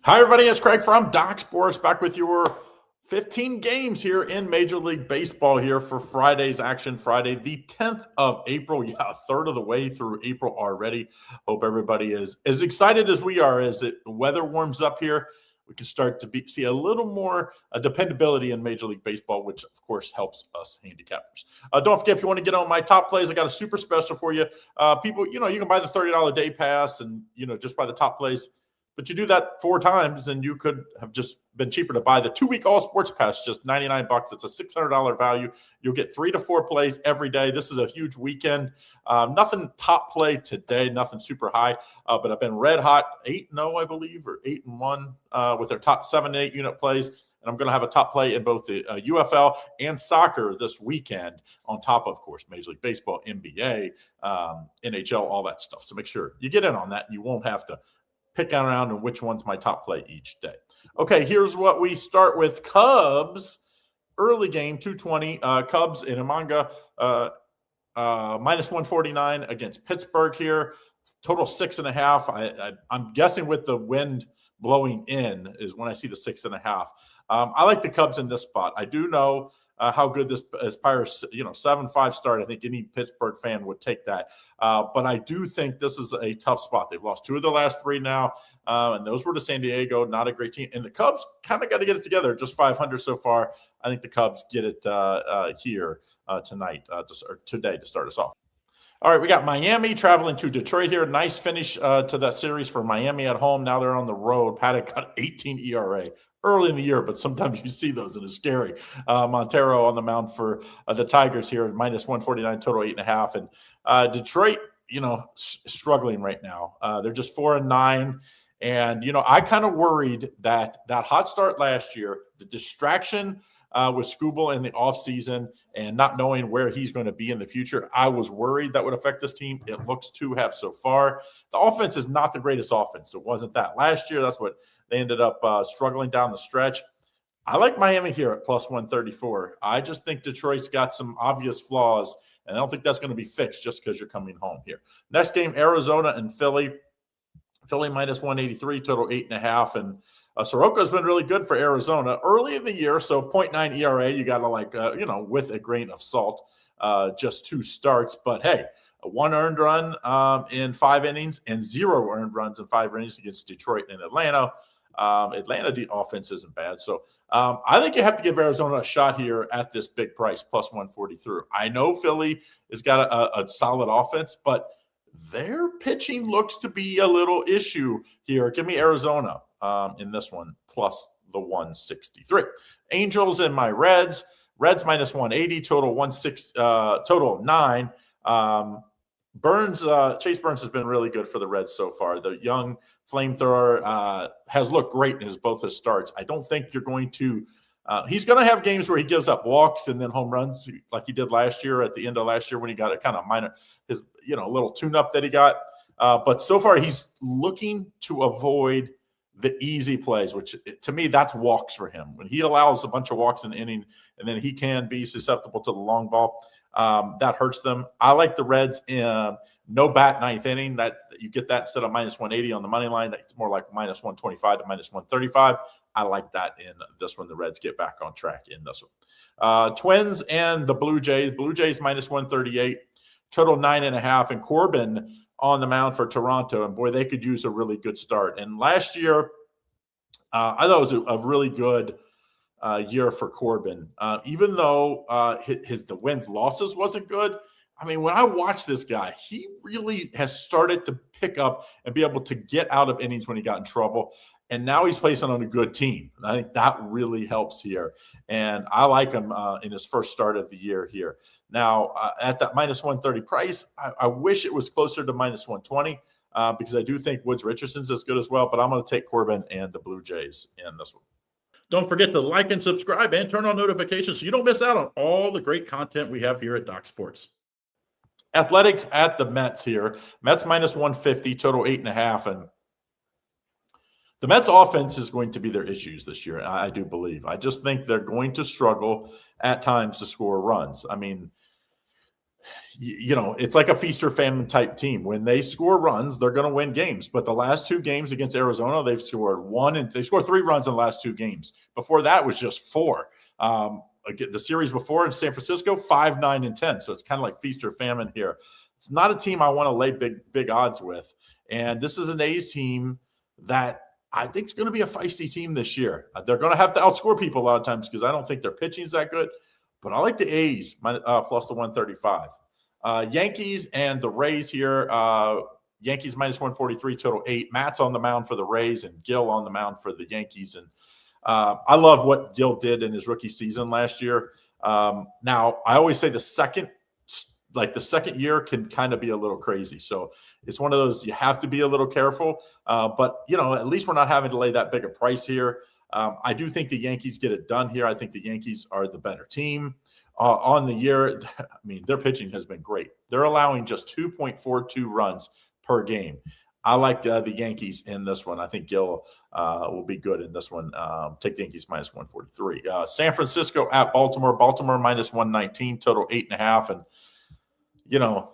Hi, everybody. It's Craig from Doc Sports back with your 15 games here in Major League Baseball here for Friday's action. Friday, the 10th of April. Yeah, a third of the way through April already. Hope everybody is as excited as we are as the weather warms up here. We can start to see a little more dependability in Major League Baseball, which, of course, helps us handicappers. Don't forget, if you want to get on my top plays, I got a super special for you. People, you can buy the $30 day pass and, just buy the top plays. But you do that 4 times, and you could have just been cheaper to buy the 2-week all sports pass, just $99. It's a $600 value. You'll get 3 to 4 plays every day. This is a huge weekend. Nothing top play today, nothing super high, but I've been red hot 8-0, I believe, or 8-1 with their top 7 and 8 unit plays. And I'm going to have a top play in both the UFL and soccer this weekend, on top of course, Major League Baseball, NBA, NHL, all that stuff. So make sure you get in on that, and you won't have to pick around on which one's my top play each day. Okay, here's what we start with. Cubs, early game, 220. Cubs in Amanga, minus 149 against Pittsburgh here. Total 6.5. I'm guessing with the wind blowing in is when I see the 6.5. I like the Cubs in this spot. I do know how good this is. Pirates, 7-5 start. I think any Pittsburgh fan would take that. But I do think this is a tough spot. They've lost 2 of their last 3 now, and those were to San Diego. Not a great team. And the Cubs kind of got to get it together. Just 500 so far. I think the Cubs get it here tonight, or today, to start us off. All right, we got Miami traveling to Detroit here. Nice finish to that series for Miami at home. Now they're on the road. Paddock got 18 ERA early in the year, but sometimes you see those and it's scary. Montero on the mound for the Tigers here at minus 149, total 8.5. And Detroit, struggling right now. They're just 4-9. And, I kind of worried that hot start last year, the distraction with Skubal in the offseason and not knowing where he's going to be in the future, I was worried that would affect this team. It looks to have so far. The offense is not the greatest offense. It wasn't that last year. That's what they ended up struggling down the stretch. I like Miami here at plus 134. I just think Detroit's got some obvious flaws, and I don't think that's going to be fixed just because you're coming home here. Next game, Arizona and Philly. Philly minus 183, total 8.5. And Soroka's been really good for Arizona early in the year. So 0.9 ERA, you got to with a grain of salt, just 2 starts. But hey, 1 earned run in 5 innings and 0 earned runs in 5 innings against Detroit and Atlanta. Atlanta offense isn't bad. So I think you have to give Arizona a shot here at this big price, plus 143. I know Philly has got a solid offense, but their pitching looks to be a little issue here. Give me Arizona in this one, plus the 163. Angels and my Reds. Reds minus 180, total 9. Chase Burns has been really good for the Reds so far. The young flamethrower has looked great in both his starts. I don't think you're going to he's going to have games where he gives up walks and then home runs like he did last year at the end of last year when he got a kind of minor, his little tune-up that he got. But so far he's looking to avoid the easy plays, which to me, that's walks for him. When he allows a bunch of walks in the inning and then he can be susceptible to the long ball, that hurts them. I like the Reds in no bat 9th inning. That you get that instead of minus 180 on the money line. It's more like minus 125 to minus 135. I like that in this one. The Reds get back on track in this one. Twins and the Blue Jays. Blue Jays minus 138, total 9.5. And Corbin on the mound for Toronto. And boy, they could use a really good start. And last year, I thought it was a really good year for Corbin. Even though the wins losses wasn't good. I mean, when I watch this guy, he really has started to pick up and be able to get out of innings when he got in trouble. And now he's placing on a good team. And I think that really helps here. And I like him in his first start of the year here. Now, at that minus 130 price, I wish it was closer to minus 120 because I do think Woods Richardson's as good as well. But I'm going to take Corbin and the Blue Jays in this one. Don't forget to like and subscribe and turn on notifications so you don't miss out on all the great content we have here at Doc Sports. Athletics at the Mets here. Mets minus 150, total 8.5. And the Mets offense is going to be their issues this year, I do believe. I just think they're going to struggle at times to score runs. I mean, it's like a feast or famine type team. When they score runs, they're going to win games. But the last 2 games against Arizona, they've scored 1, and they scored 3 runs in the last 2 games. Before that was just 4. The series before in San Francisco, 5, 9, and 10. So it's kind of like feast or famine here. It's not a team I want to lay big odds with. And this is an A's team that I think is going to be a feisty team this year. They're going to have to outscore people a lot of times because I don't think their pitching is that good. But I like the A's plus the 135. Yankees and the Rays here. Yankees minus 143, total 8. Matt's on the mound for the Rays and Gil on the mound for the Yankees. And I love what Gil did in his rookie season last year. Now, I always say the second year can kind of be a little crazy. So it's one of those you have to be a little careful. But, at least we're not having to lay that big a price here. I do think the Yankees get it done here. I think the Yankees are the better team. On the year, their pitching has been great. They're allowing just 2.42 runs per game. I like the Yankees in this one. I think Gil will be good in this one. Take the Yankees minus 143. San Francisco at Baltimore. Baltimore minus 119, total 8.5. And,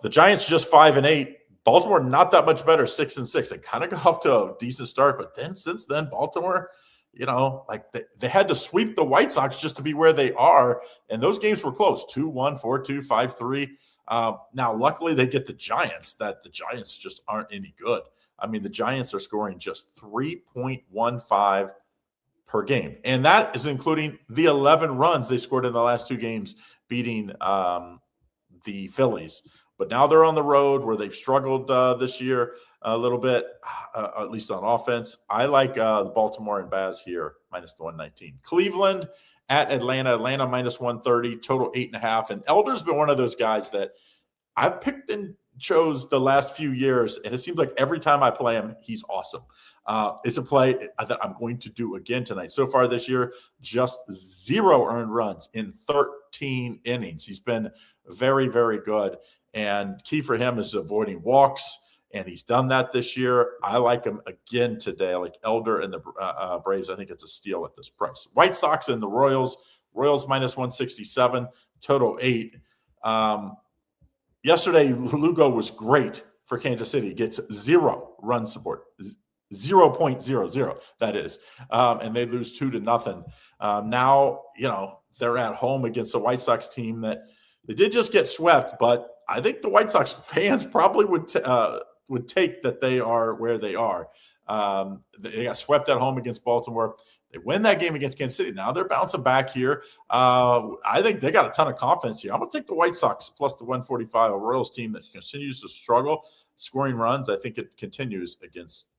the Giants just 5-8. Baltimore not that much better, 6-6. They kind of got off to a decent start, but then since then, Baltimore – they had to sweep the White Sox just to be where they are. And those games were close, 2-1, 4-2, 5-3. Now, luckily, they get the Giants, that the Giants just aren't any good. The Giants are scoring just 3.15 per game. And that is including the 11 runs they scored in the last 2 games, beating the Phillies. But now they're on the road where they've struggled this year a little bit, at least on offense. I like the Baltimore and Baz here, minus the 119. Cleveland at Atlanta. Atlanta minus 130, total 8.5. And Elder's been one of those guys that I've picked and chose the last few years, and it seems like every time I play him, he's awesome. It's a play that I'm going to do again tonight. So far this year, just 0 earned runs in 13 innings. He's been very, very good. And key for him is avoiding walks, and he's done that this year. I like him again today. I like Elder and the Braves. I think it's a steal at this price. White Sox and the Royals. Royals minus 167, total 8. Yesterday, Lugo was great for Kansas City. Gets 0 run support, 0.00, that is. And they lose 2-0. Now, they're at home against the White Sox team that they did just get swept, but I think the White Sox fans probably would take that they are where they are. They got swept at home against Baltimore. They win that game against Kansas City. Now they're bouncing back here. I think they got a ton of confidence here. I'm going to take the White Sox plus the 145, a Royals team that continues to struggle scoring runs. I think it continues against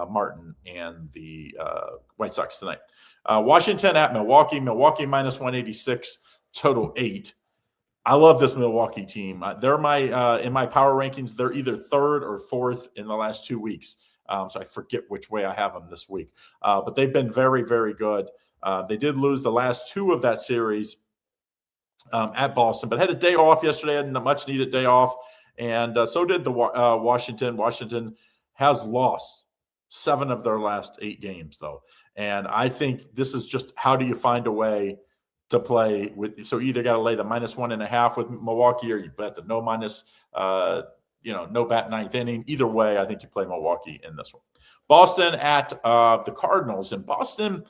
Martin and the White Sox tonight. Washington at Milwaukee. Milwaukee minus 186, total 8. I love this Milwaukee team. They're in my power rankings, they're either 3rd or 4th in the last 2 weeks. So I forget which way I have them this week. But they've been very, very good. They did lose the last 2 of that series at Boston, but had a day off yesterday, had a much-needed day off. And so did the Washington. Washington has lost 7 of their last 8 games, though. And I think this is just how do you find a way to play with. So you either got to lay the minus 1.5 with Milwaukee, or you bet the no minus, no bat 9th inning. Either way, I think you play Milwaukee in this one. Boston at the Cardinals, and Boston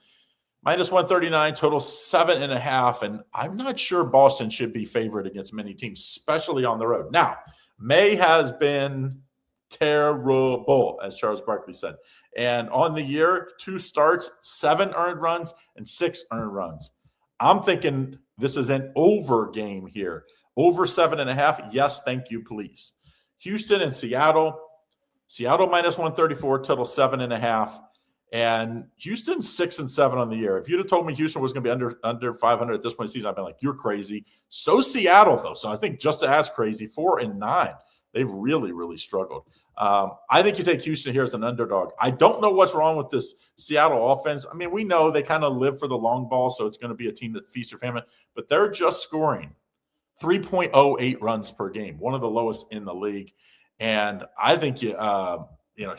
minus 139, total 7.5. And I'm not sure Boston should be favored against many teams, especially on the road. Now, May has been terrible, as Charles Barkley said. And on the year, 2 starts, 7 earned runs, and 6 earned runs. I'm thinking this is an over game here. Over 7.5. Yes, thank you, please. Houston and Seattle. Seattle minus 134, total 7.5. And Houston's 6-7 on the year. If you'd have told me Houston was going to be under 500 at this point in the season, I'd been like, you're crazy. So Seattle, though. So I think just as crazy, 4-9. They've really, really struggled. I think you take Houston here as an underdog. I don't know what's wrong with this Seattle offense. We know they kind of live for the long ball, so it's going to be a team that feasts or famine, but they're just scoring 3.08 runs per game, one of the lowest in the league. And I think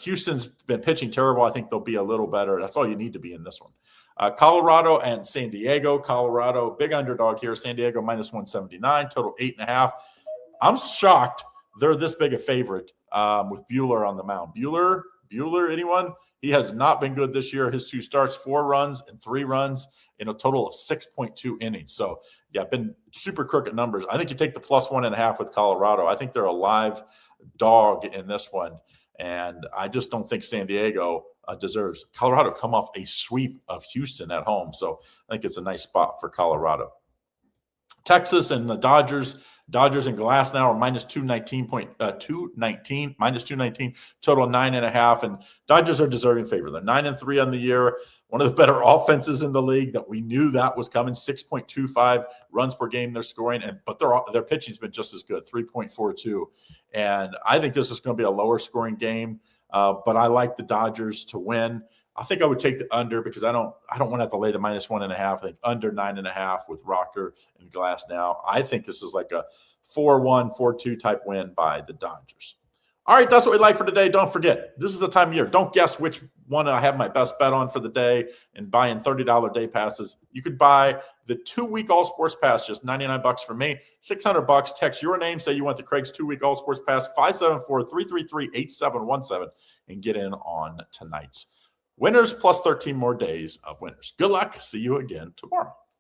Houston's been pitching terrible. I think they'll be a little better. That's all you need to be in this one. Colorado and San Diego. Colorado, big underdog here. San Diego minus 179, total 8.5. I'm shocked they're this big a favorite with Buehler on the mound. Buehler, anyone? He has not been good this year. His 2 starts, 4 runs and 3 runs in a total of 6.2 innings. So, yeah, been super crooked numbers. I think you take the +1.5 with Colorado. I think they're a live dog in this one. And I just don't think San Diego deserves. Colorado come off a sweep of Houston at home. So I think it's a nice spot for Colorado. Texas and the Dodgers. Dodgers and Glass now are -219, -219, total 9.5. And Dodgers are deserving favor. They're 9-3 on the year. One of the better offenses in the league that we knew that was coming. 6.25 runs per game they're scoring, but their pitching's been just as good, 3.42. And I think this is going to be a lower scoring game. But I like the Dodgers to win. I think I would take the under because I don't want to have to lay the -1.5. I think under 9.5 with Rocker and Glass now. I think this is like a 4-1, 4-2 type win by the Dodgers. All right, that's what we like for today. Don't forget, this is the time of year. Don't guess which one I have my best bet on for the day and buying $30 day passes. You could buy the 2-week All Sports Pass, just $99 for me, $600. Text your name, say you want the Craig's 2-week All Sports Pass, 574-333-8717, and get in on tonight's winners plus 13 more days of winners. Good luck. See you again tomorrow.